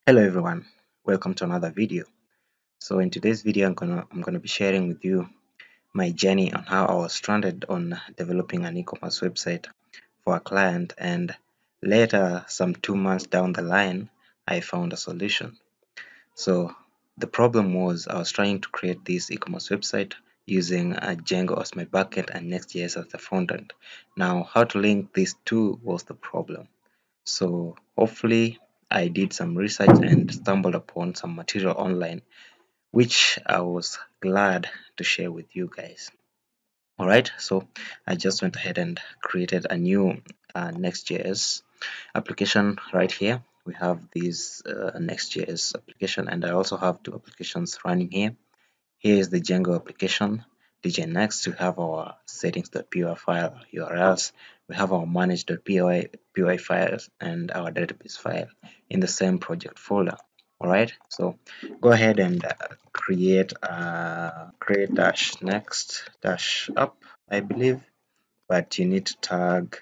Hello everyone, welcome to another video. So in today's video I'm gonna be sharing with you my journey on how I was stranded on developing an e-commerce website for a client, and later, some 2 months down the line, I found a solution. So the problem was I was trying to create this e-commerce website using Django as my backend and NextJS as the frontend. Now how to link these two was the problem. So hopefully I did some research and stumbled upon some material online, which I was glad to share with you guys. Alright, so I just went ahead and created a new Next.js application right here. We have this Next.js application, and I also have two applications running here. Here is the Django application. DJ Next, we have our settings.py file URLs. We have our manage.py files and our database file in the same project folder. Alright, so go ahead and create dash next dash up, I believe, but you need to tag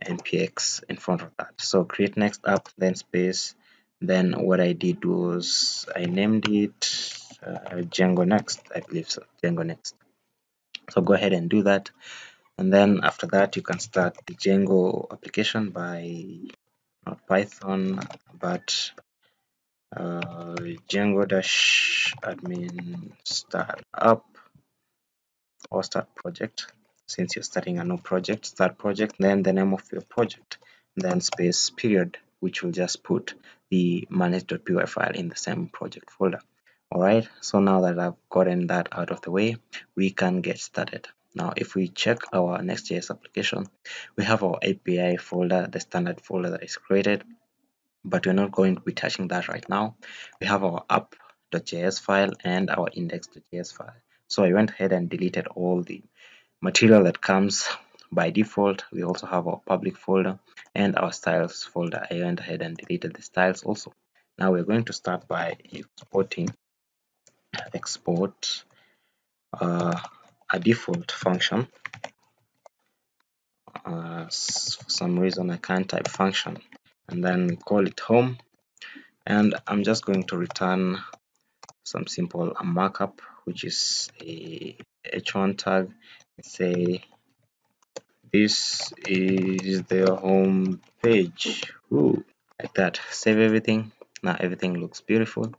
npx in front of that. So create next app, then space. Then what I did was I named it Django Next, I believe so, Django Next. So go ahead and do that, and then after that you can start the Django application by not Python but Django dash admin start up or start project. Since you're starting a new project, start project, then the name of your project, then space period, which will just put the manage.py file in the same project folder. Alright, so now that I've gotten that out of the way, we can get started. Now if we check our Next.js application, we have our API folder, the standard folder that is created, but we're not going to be touching that right now. We have our app.js file and our index.js file. So I went ahead and deleted all the material that comes by default. We also have our public folder and our styles folder. I went ahead and deleted the styles also. Now we're going to start by export a default function. For some reason I can't type function, and then call it home, and I'm just going to return some simple markup, which is a h1 tag. Say this is the home page. Ooh, like that. Save everything. Now everything looks beautiful.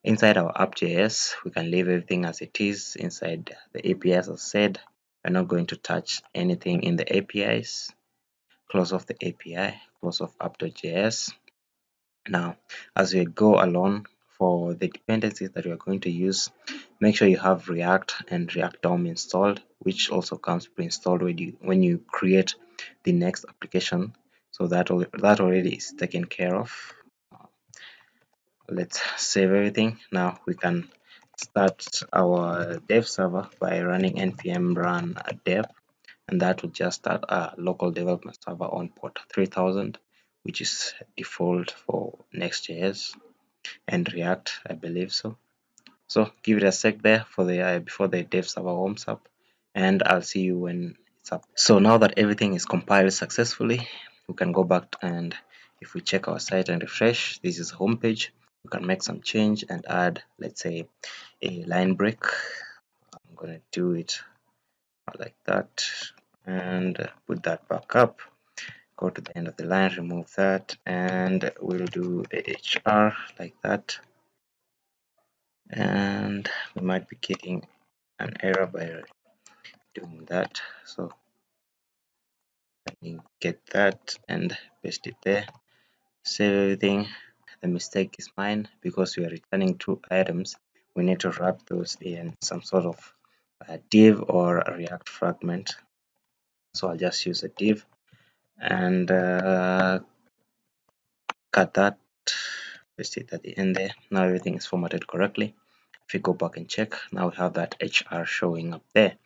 Inside our app.js, we can leave everything as it is. Inside the APIs, as I said, we're not going to touch anything in the APIs. Close off the API, close off app.js. Now, as we go along, for the dependencies that we are going to use, make sure you have React and React DOM installed, which also comes pre-installed when you create the next application. So that already is taken care of. Let's save everything. Now we can start our dev server by running npm run dev, and that will just start a local development server on port 3000, which is default for Next.js and React, I believe so. So give it a sec there for the before the dev server warms up, and I'll see you when it's up. So now that everything is compiled successfully, we can go back, and if we check our site and refresh, this is home page. We can make some change and add, let's say, a line break. I'm gonna do it like that and put that back up. Go to the end of the line, remove that, and we'll do a HR like that. And we might be getting an error by doing that, so let me get that and paste it there. Save everything. The mistake is mine because we are returning two items. We need to wrap those in some sort of div or a React fragment, so I'll just use a div and cut that, paste it at the end there. Now everything is formatted correctly. If we go back and check, now we have that HR showing up there.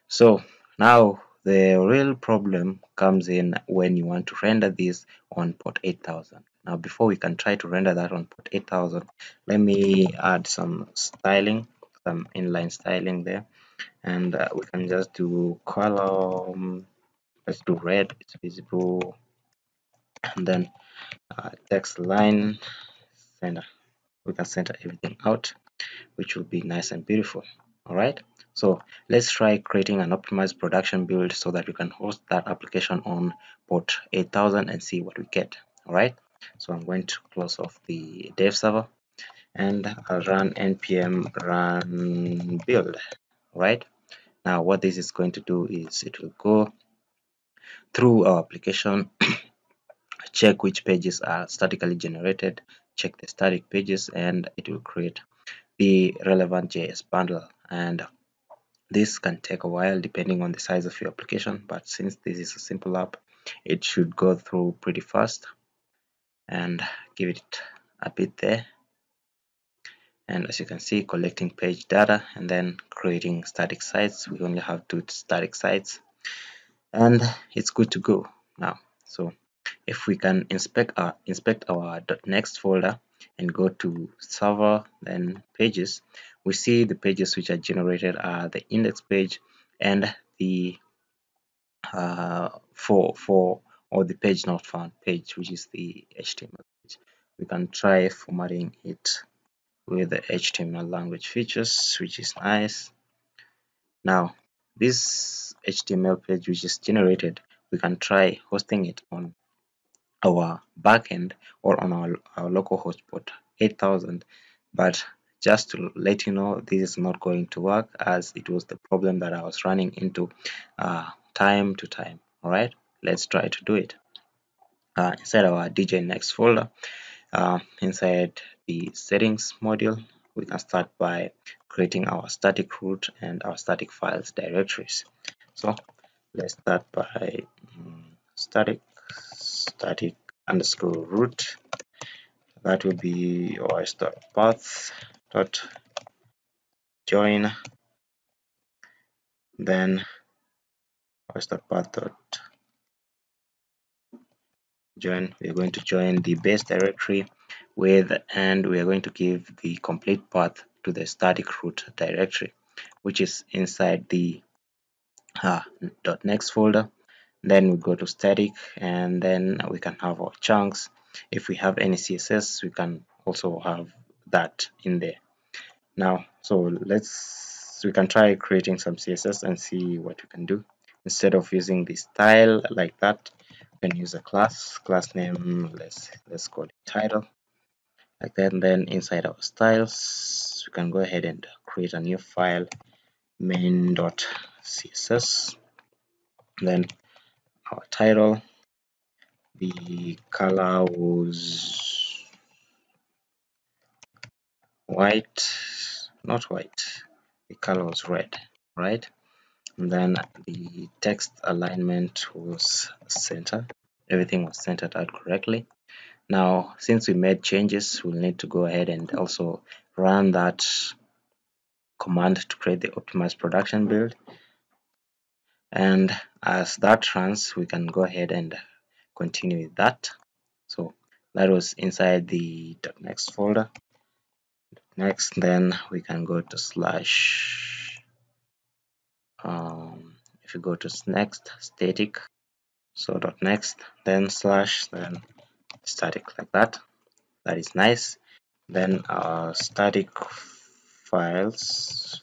So now the real problem comes in when you want to render this on port 8000. Now before we can try to render that on port 8000, let me add some styling, some inline styling there, and we can just do column. Let's do red, it's visible, and then text line center. We can center everything out, which will be nice and beautiful. All right. So let's try creating an optimized production build so that we can host that application on port 8000 and see what we get. All right. So I'm going to close off the dev server and I'll run npm run build. All right. Now what this is going to do is it will go through our application, check which pages are statically generated, check the static pages, and it will create the relevant JS bundle. And this can take a while depending on the size of your application, but since this is a simple app, it should go through pretty fast. And give it a bit there. And as you can see, collecting page data and then creating static sites. We only have 2 static sites and it's good to go now. So if we can inspect our .next folder and go to server, then pages, we see the pages which are generated are the index page and the for or the page not found page, which is the HTML page. We can try formatting it with the HTML language features, which is nice. Now this HTML page which is generated, we can try hosting it on our backend or on our local host port 8000, but just to let you know, this is not going to work as it was the problem that I was running into time to time. All right, let's try to do it. Inside our DJ Next folder, inside the settings module, we can start by creating our static root and our static files directories. So let's start by static underscore root. That will be os.path dot join, then os.path dot join. We are going to join the base directory with, and we are going to give the complete path to the static root directory, which is inside the .next folder. Then we go to static, and then we can have our chunks. If we have any CSS, we can also have that in there. Now, so we can try creating some CSS and see what we can do. Instead of using the style like that, we can use a class name. Let's call it title like that. And then inside our styles, we can go ahead and create a new file, main.css. Then our title, the color was white, not white, the color was red, right? And then the text alignment was center. Everything was centered out correctly. Now, since we made changes, we'll need to go ahead and also run that command to create the optimized production build. And as that runs, we can go ahead and continue with that. So that was inside the .next folder. Next, then we can go to slash. If you go to next static, so .next, then slash, then static like that. That is nice. Then our static files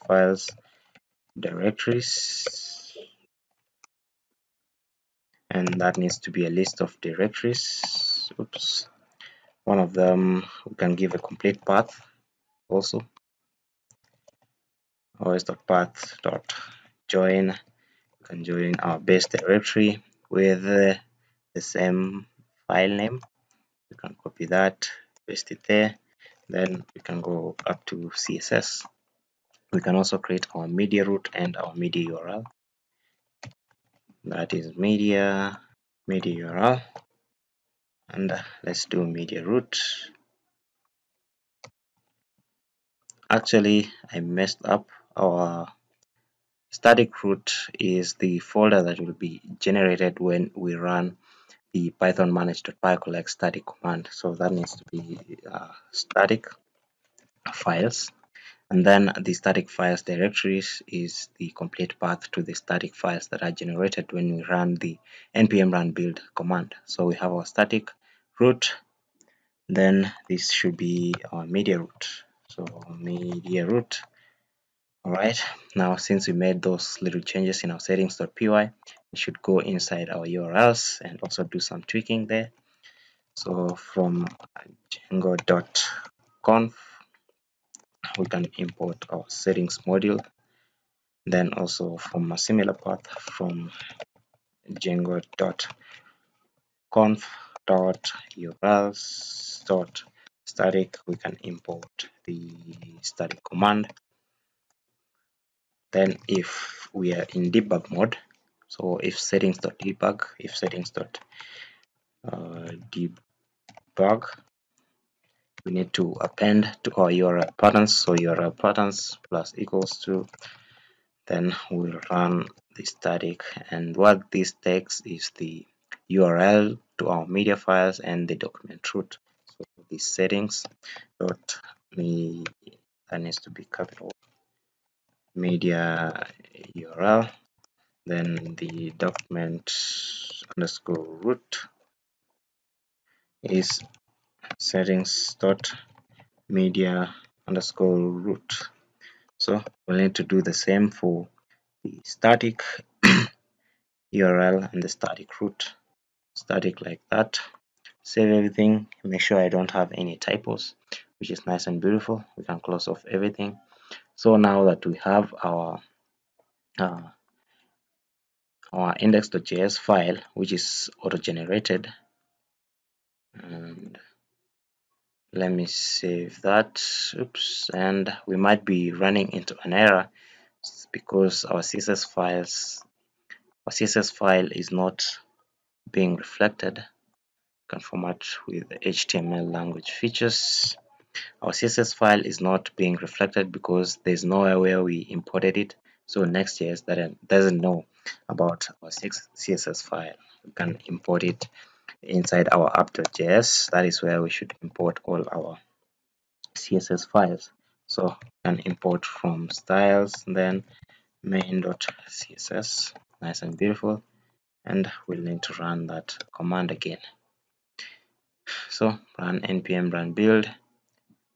directories, and that needs to be a list of directories. Oops. One of them we can give a complete path also. os.path.join. We can join our base directory with the same file name. We can copy that, paste it there. Then we can go up to CSS. We can also create our media root and our media URL. That is media URL. And let's do media root. Actually, I messed up. Our static root is the folder that will be generated when we run the python manage.pycollect static command. So that needs to be static files. And then the static files directories is the complete path to the static files that are generated when we run the npm run build command. So we have our static root, Then this should be our media root. So media root. Alright, now since we made those little changes in our settings.py, we should go inside our URLs and also do some tweaking there. So from Django.conf, we can import our settings module. Then also from a similar path from Django.conf.urls.static, we can import the static command. Then if we are in debug mode, so if settings.debug, if settings.debug, we need to append to our URL patterns. So URL patterns plus equals to, then we'll run the static, and what this takes is the URL to our media files and the document root. So the settings dot me, that needs to be capital, media URL, then the document underscore root is settings dot media underscore root. So we'll need to do the same for the static URL and the static root. Static like that. Save everything. Make sure I don't have any typos, which is nice and beautiful. We can close off everything. So now that we have uh, our index.js file, which is auto-generated, and let me save that. Oops, and we might be running into an error because our CSS file is not being reflected. You can format with HTML language features. Our CSS file is not being reflected because there's nowhere where we imported it. So NextJS doesn't know about our CSS file. We can import it inside our app.js. That is where we should import all our CSS files. So we can import from styles, then main.css, nice and beautiful, and we'll need to run that command again. So run npm run build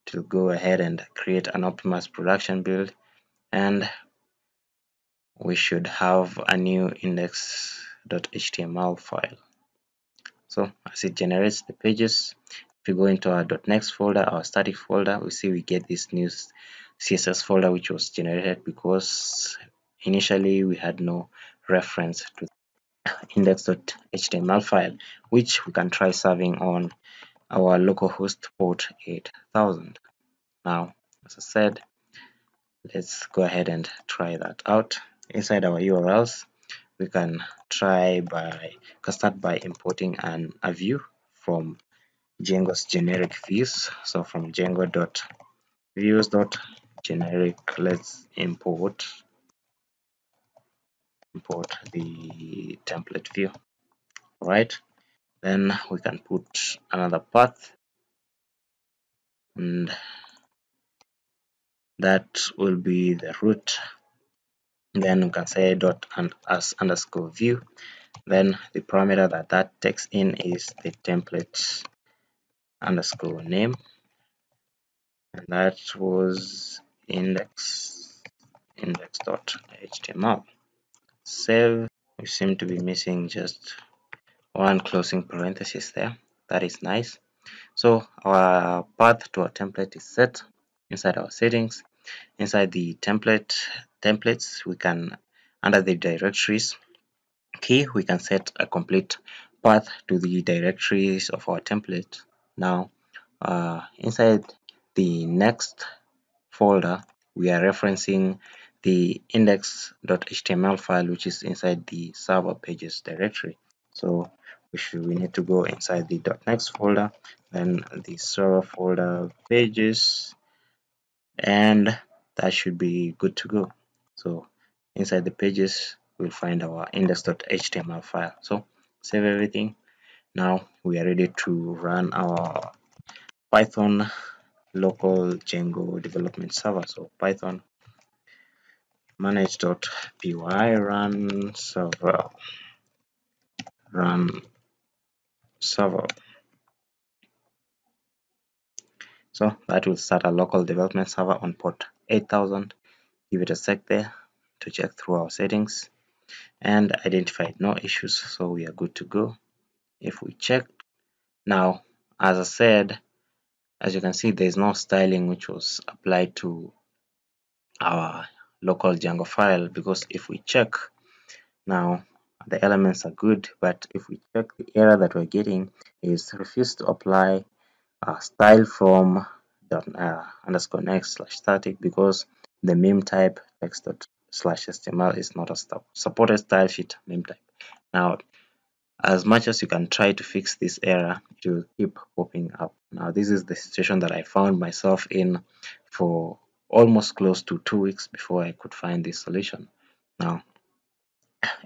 to go ahead and create an optimized production build, and we should have a new index.html file. So as it generates the pages, if you go into our .next folder, our static folder, we see we get this new CSS folder which was generated because initially we had no reference to index.html file, which we can try serving on our localhost port 8000. Now, as I said, let's go ahead and try that out. Inside our URLs, we can start by importing a view from Django's generic views. So from Django.views.generic, let's import the template view. Right, then we can put another path, and that will be the root. Then we can say dot and as underscore view. Then the parameter that takes in is the template underscore name, and that was index.html. Save. We seem to be missing just one closing parenthesis there. That is nice. So our path to our template is set inside our settings. Inside the templates, we can, under the directories key, we can set a complete path to the directories of our template. Now, inside the next folder, we are referencing the index.html file, which is inside the server pages directory. So we need to go inside the .next folder, then the server folder pages, and that should be good to go. So inside the pages, we'll find our index.html file. So save everything. Now we are ready to run our Python local Django development server. So Python manage.py run server, run server. So that will start a local development server on port 8000. Give it a sec there to check through our settings and identified no issues, so we are good to go. If we check now, as I said, as you can see, there is no styling which was applied to our local Django file, because if we check now, the elements are good, but if we check, the error that we're getting is refuse to apply style from underscore next slash static, because the meme type text dot slash HTML is not a supported style sheet meme type. Now, as much as you can try to fix this error, it will keep popping up. Now, this is the situation that I found myself in for almost close to 2 weeks before I could find this solution. Now,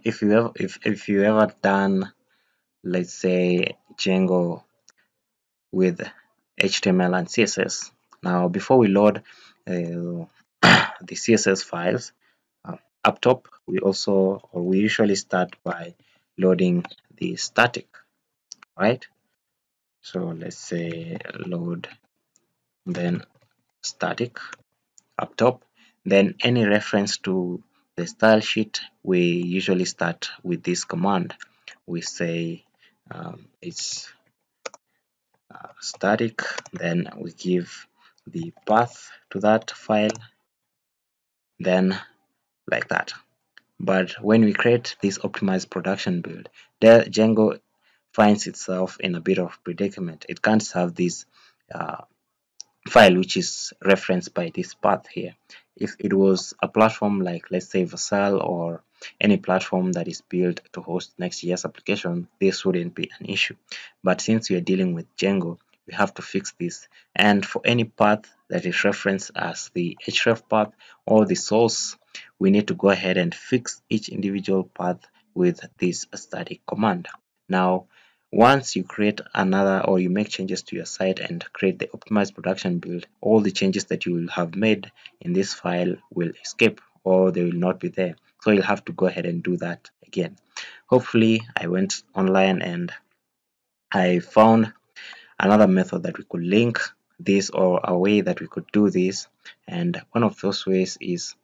if you ever done, let's say, Django with HTML and CSS. Now, before we load the CSS files, up top, we usually start by loading the static, right? So let's say load, then static up top. Then any reference to the style sheet, we usually start with this command. We say it's static, then we give the path to that file, then like that. But when we create this optimized production build, Django finds itself in a bit of predicament. It can't have this uh, file which is referenced by this path here. If it was a platform like, let's say, Vercel or any platform that is built to host Next.js application, this wouldn't be an issue. But since we are dealing with Django, we have to fix this. And for any path that is referenced as the href path or the source, we need to go ahead and fix each individual path with this static command. Now, once you create another, or you make changes to your site and create the optimized production build, all the changes that you will have made in this file will escape, or they will not be there. So you'll have to go ahead and do that again. Hopefully, I went online and I found another method that we could link this, or a way that we could do this. And one of those ways is,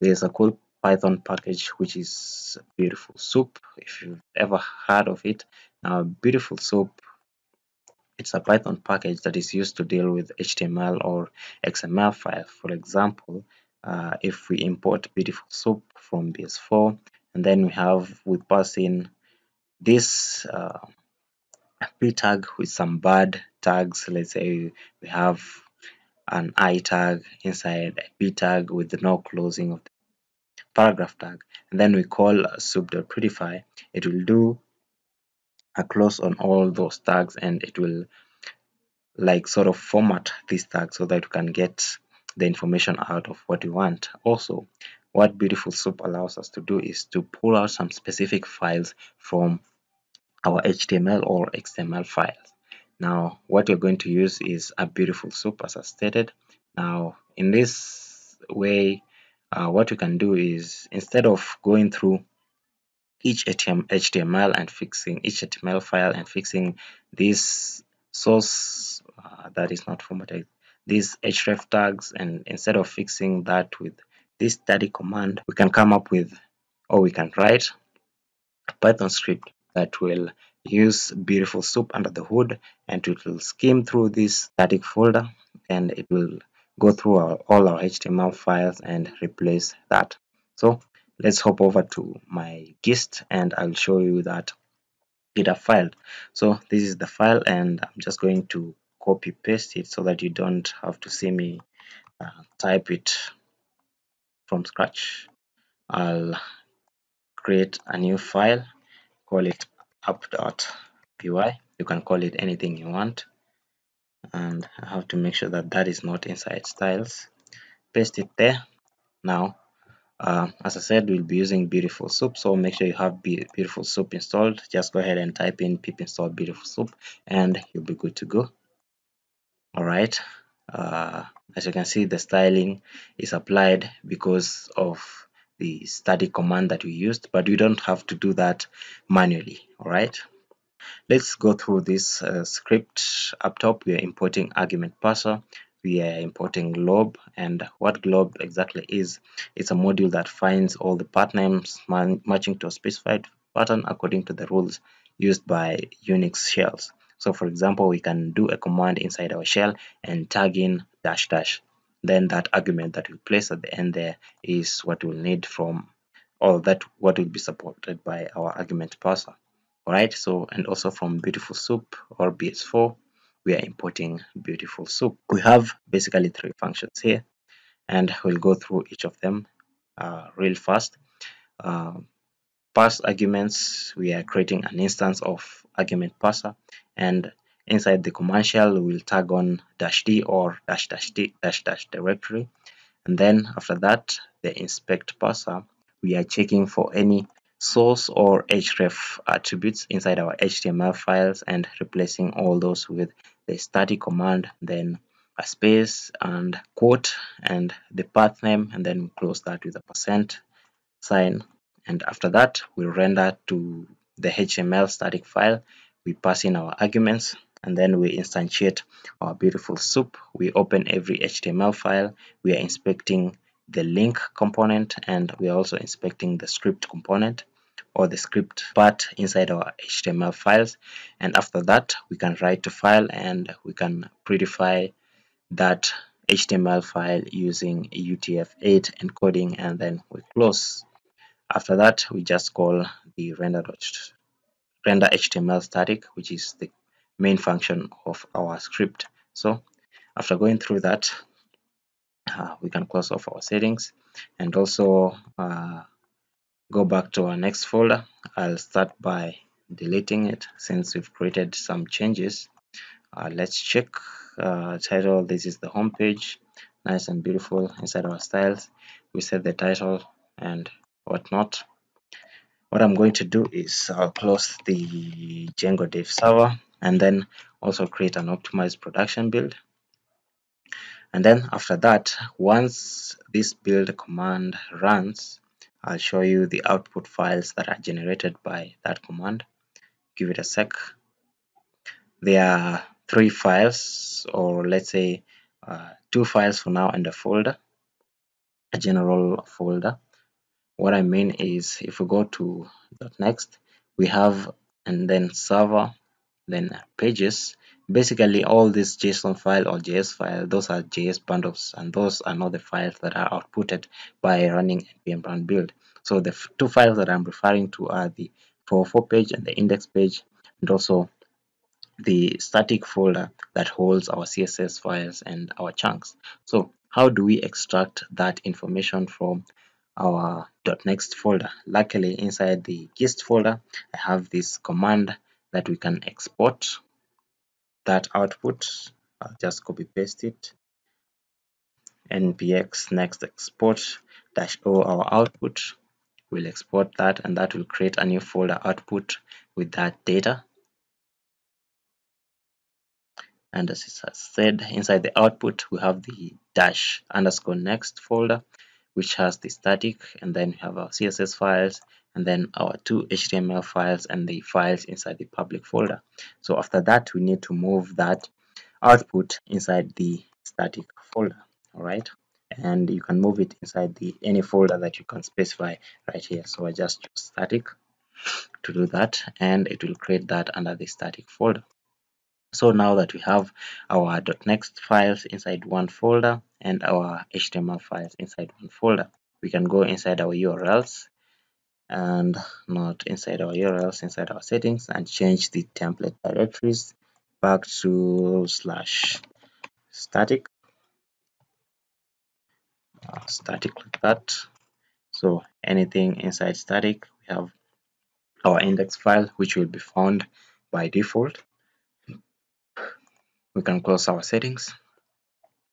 there's a cool Python package which is Beautiful Soup, if you've ever heard of it. Now, Beautiful Soup, it's a Python package that is used to deal with HTML or XML files. For example, if we import Beautiful Soup from BS4, and then we pass in this p tag with some bad tags. Let's say we have an I tag inside a p tag with no closing of the paragraph tag, and then we call soup.prettify. It will do a close on all those tags, and it will like sort of format this tag so that we can get the information out of what we want. Also, what Beautiful Soup allows us to do is to pull out some specific files from our HTML or XML files. Now, what you're going to use is a Beautiful Soup, as I stated. Now, in this way, what you can do is, instead of going through each HTML and fixing each HTML file and fixing this source that is not formatted, these href tags, and instead of fixing that with this static command, we can come up with, or we can write a Python script that will use Beautiful Soup under the hood, and it will skim through this static folder, and it will go through all our HTML files and replace that. So let's hop over to my gist and I'll show you that it have filed. So this is the file, and I'm just going to copy paste it so that you don't have to see me type it from scratch. I'll create a new file, call it app.py. You can call it anything you want, and I have to make sure that that is not inside styles. Paste it there. Now, as I said, we'll be using Beautiful Soup, so make sure you have Beautiful Soup installed. Just go ahead and type in pip install Beautiful Soup and you'll be good to go. Alright, as you can see, the styling is applied because of the static command that we used, but we don't have to do that manually. Alright, let's go through this script. Up top, we are importing argument parser. we are importing glob. And what glob exactly is, it's a module that finds all the path names matching to a specified pattern according to the rules used by Unix shells. So for example, we can do a command inside our shell and tag in dash dash. Then that argument that we place at the end there is what we'll need from, or that what will be supported by our argument parser. Alright, so and also from beautiful soup or BS4, we are importing beautiful soup. We have basically three functions here, and we'll go through each of them real fast. Uh, Pass arguments, we are creating an instance of argument parser, and inside the command shell we'll tag on -d or -d directory, and then after that the inspect parser, we are checking for any source or href attributes inside our HTML files and replacing all those with the static command, then a space and quote and the path name, and then close that with a %sign. And after that we render to the HTML static file, we pass in our arguments, and then we instantiate our beautiful soup. We open every HTML file, we are inspecting the link component, and we are also inspecting the script component or the script part inside our HTML files. And after that we can write to file and we can prettify that HTML file using UTF-8 encoding, and then we close. After that, we just call the render HTML static, which is the main function of our script. So after going through that, we can close off our settings and also go back to our next folder. I'll start by deleting it since we've created some changes. Let's check title. This is the home page, nice and beautiful. Inside our styles, we set the title and whatnot. What I'm going to do is I'll close the Django dev server and then also create an optimized production build. And then after that, once this build command runs, I'll show you the output files that are generated by that command. Give it a sec. There are 3 files, or let's say 2 files for now, and a folder, a general folder. What I mean is, if we go to .next, we have and then server, then pages. Basically, all this JSON file or JS file, those are JS bundles, and those are not the files that are outputted by running npm run build. So the 2 files that I'm referring to are the 404 page and the index page, and also the static folder that holds our CSS files and our chunks. So how do we extract that information from our .next folder? Luckily, inside the gist folder, I have this command that we can export that output. I'll just copy paste it. npx next export -o our output. We'll export that, and that will create a new folder output with that data. And as it has said, inside the output we have the --next folder, which has the static, and then we have our CSS files, and then our 2 HTML files and the files inside the public folder. So after that, we need to move that output inside the static folder. All right, and you can move it inside the any folder that you can specify right here. So I just use static to do that, and it will create that under the static folder. So now that we have our .next files inside one folder and our HTML files inside one folder, we can go inside our URLs, and not inside our URLs, inside our settings, and change the template directories back to /static, static like that. So anything inside static, we have our index file, which will be found by default. We can close our settings,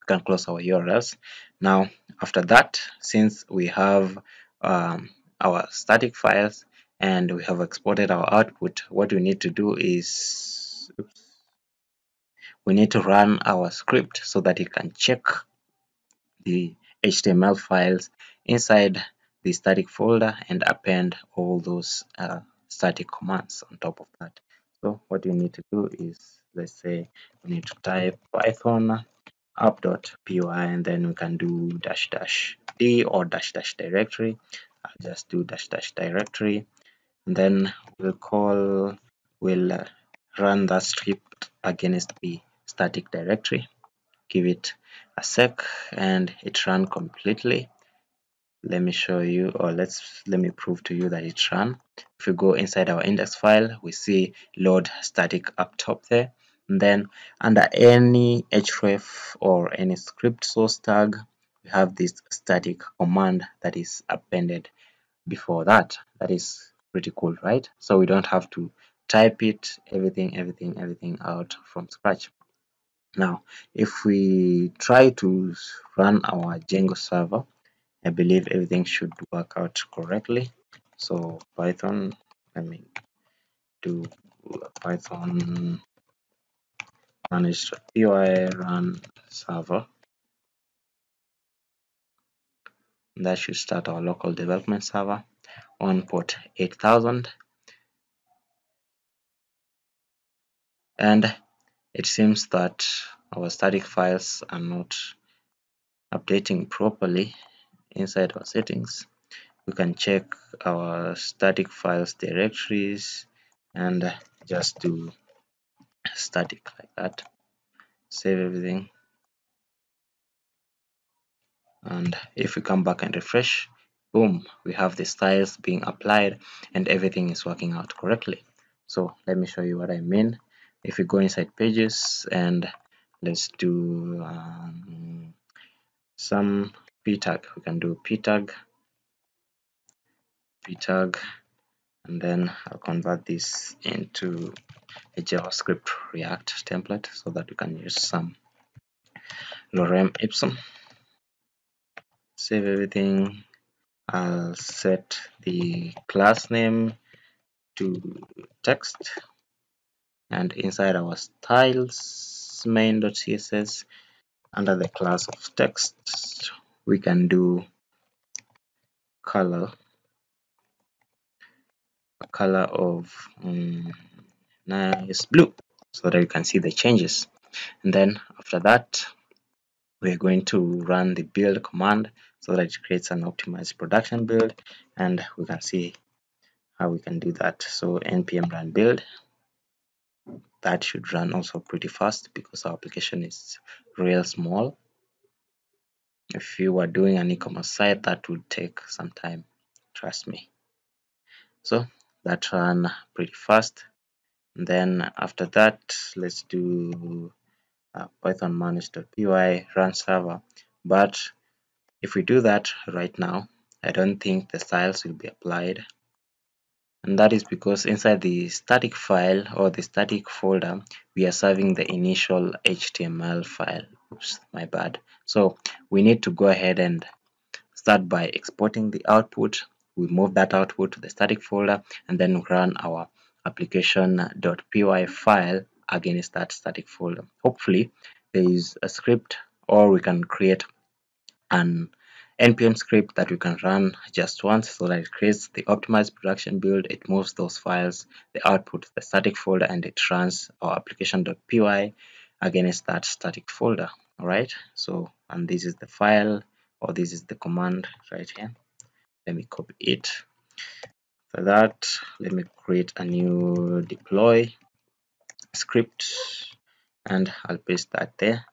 can close our URLs. Now after that, since we have our static files and we have exported our output, what we need to do is we need to run our script so that it can check the HTML files inside the static folder and append all those static commands on top of that. So what you need to do is, let's say we need to type Python app.py, and then we can do dash dash d or dash dash directory. I'll just do dash dash directory, and then we'll run that script against the static directory. Give it a sec and it ran completely. Let me show you, or let me prove to you that it ran. If we go inside our index file, we see load static up top there, and then under any href or any script source tag, we have this static command that is appended before that. That is pretty cool, right? So we don't have to type it everything out from scratch. Now if we try to run our Django server, I believe everything should work out correctly. So Python, let me do Python manage.py run server. That should start our local development server on port 8000. And it seems that our static files are not updating properly inside our settings. We can check our static files directories and just do static like that. Save everything, and if we come back and refresh, boom, we have the styles being applied and everything is working out correctly. So let me show you what I mean. If we go inside pages and let's do some p tag, we can do p tag, and then I'll convert this into a JavaScript React template so that we can use some lorem ipsum. Save everything. I'll set the class name to text, and inside our styles main.css, under the class of text, we can do a color of nice blue so that you can see the changes. And then after that, we're going to run the build command so that it creates an optimized production build, and we can see how we can do that. So npm run build, that should run also pretty fast because our application is real small. If you were doing an e-commerce site, that would take some time, trust me. So that ran pretty fast. And then after that, let's do Python manage.py run server. But if we do that right now, I don't think the styles will be applied. And that is because inside the static file or the static folder, we are serving the initial HTML file. Oops, my bad. So we need to go ahead and start by exporting the output. We move that output to the static folder and then run our application.py file against that static folder. Hopefully there is a script, or we can create an npm script that we can run just once so that it creates the optimized production build, it moves those files, the output to the static folder, and it runs our application.py against that static folder. All right, so, and this is the file, or this is the command right here. Let me copy it. For that, let me create a new deploy script and I'll paste that there.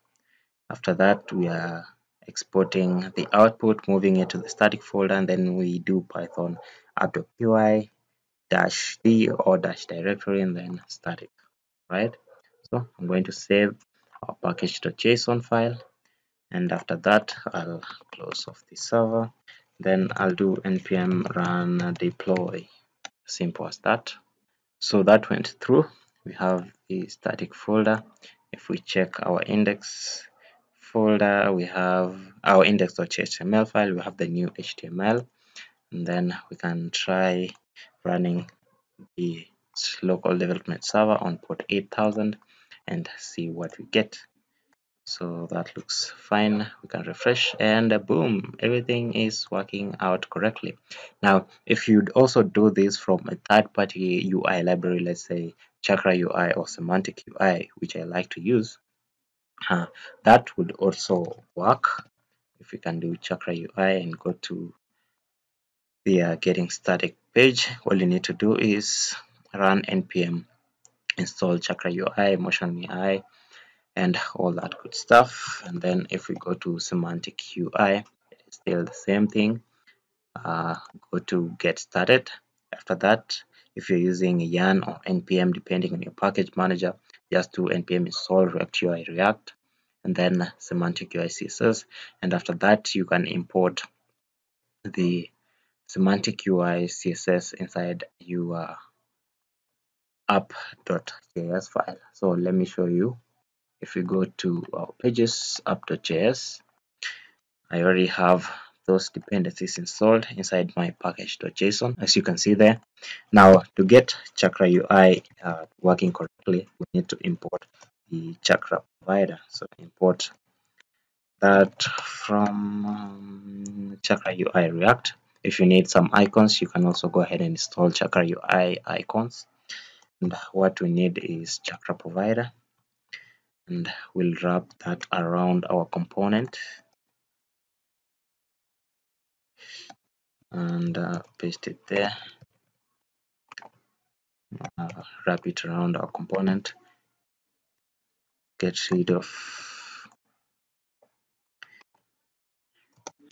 After that, we are exporting the output, moving it to the static folder, and then we do Python app.py dash d or dash directory and then static, right? So I'm going to save our package.json file, and after that I'll close off the server. Then I'll do npm run deploy. Simple as that. So that went through. We have the static folder. If we check our index folder, we have our index.html file, we have the new HTML, and then we can try running the local development server on port 8000 and see what we get. So that looks fine. We can refresh and boom, everything is working out correctly. Now if you'd also do this from a third-party UI library, let's say Chakra UI or Semantic UI, which I like to use, That would also work if we can do Chakra UI and go to the getting started page. All you need to do is run npm install Chakra UI, motion UI, and all that good stuff. And then if we go to Semantic UI, it's still the same thing. Go to get started. After that, if you're using yarn or npm depending on your package manager, just do npm install react UI react and then Semantic UI CSS, and after that you can import the Semantic UI CSS inside your app.js file. So let me show you. If we go to our pages app.js, I already have those dependencies installed inside my package.json, as you can see there. Now, to get Chakra UI working correctly, we need to import the Chakra provider. So import that from Chakra UI React. If you need some icons, you can also go ahead and install Chakra UI icons. And what we need is Chakra provider, and we'll wrap that around our component and paste it there. Wrap it around our component. Get rid of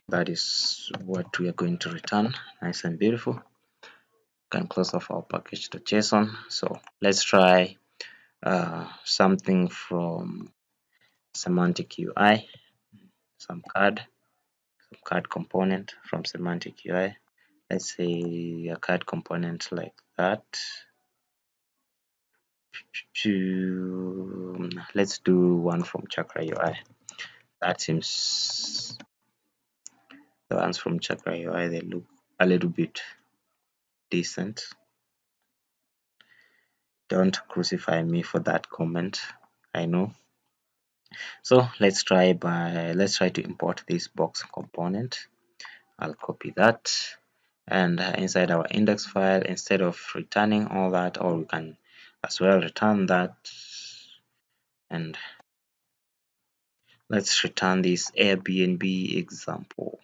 that. Is what we are going to return. Nice and beautiful. Can close off our package.json. So let's try something from Semantic UI, some card component from Semantic UI. Let's say a card component like that. Let's do one from Chakra UI. That seems, the ones from Chakra UI, they look a little bit decent. Don't crucify me for that comment, I know. So let's try to import this box component. I'll copy that, and inside our index file, instead of returning all that, or we can as well return that, and let's return this Airbnb example.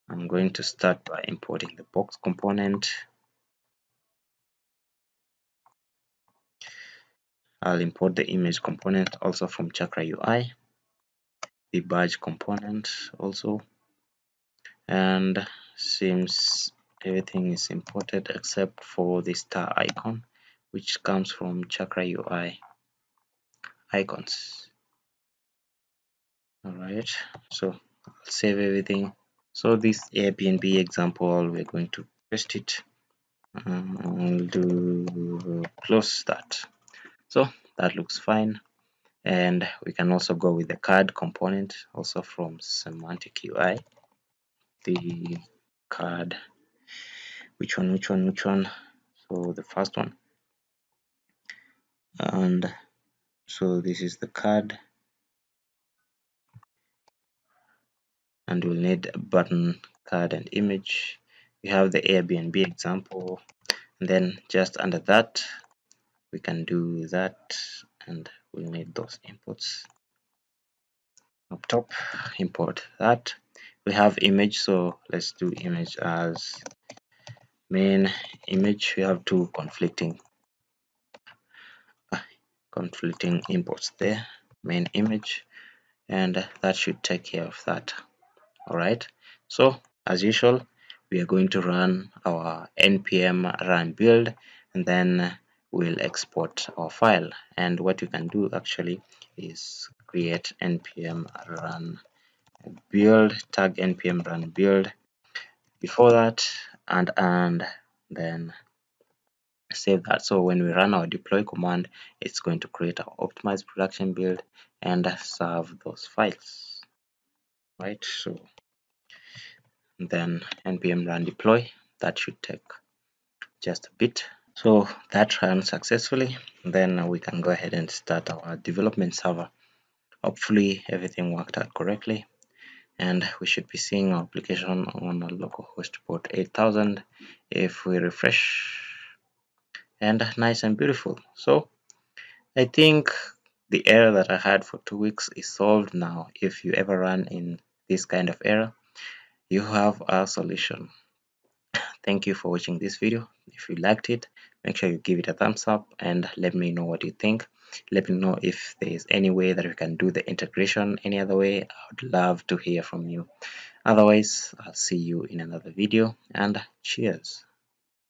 I'm going to start by importing the box component. I'll import the image component also from Chakra UI, the badge component also, and seems everything is imported except for the star icon, which comes from Chakra UI icons. Alright, so I'll save everything. So this Airbnb example, we're going to paste it. I'll do close that. So that looks fine. And we can also go with the card component also from Semantic UI. The card, which one? So the first one. And so this is the card, and we'll need a button, card, and image. We have the Airbnb example, and then just under that we can do that, and we'll need those inputs up top. Import that. We have image, so let's do image as main image. We have two conflicting imports there, main image, and that should take care of that. Alright, so as usual, we are going to run our npm run build, and then we'll export our file. And what you can do actually is create npm run build, tag npm run build before that, and then save that. So when we run our deploy command, it's going to create our optimized production build and serve those files, right? So then npm run deploy, that should take just a bit. So that ran successfully. Then we can go ahead and start our development server. Hopefully everything worked out correctly, and we should be seeing our application on a localhost port 8000 if we refresh, and nice and beautiful. So I think the error that I had for 2 weeks is solved now. If you ever run in this kind of error, you have a solution. Thank you for watching this video. If you liked it, make sure you give it a thumbs up and let me know what you think. Let me know if there is any way that we can do the integration any other way. I would love to hear from you. Otherwise, I'll see you in another video, and cheers.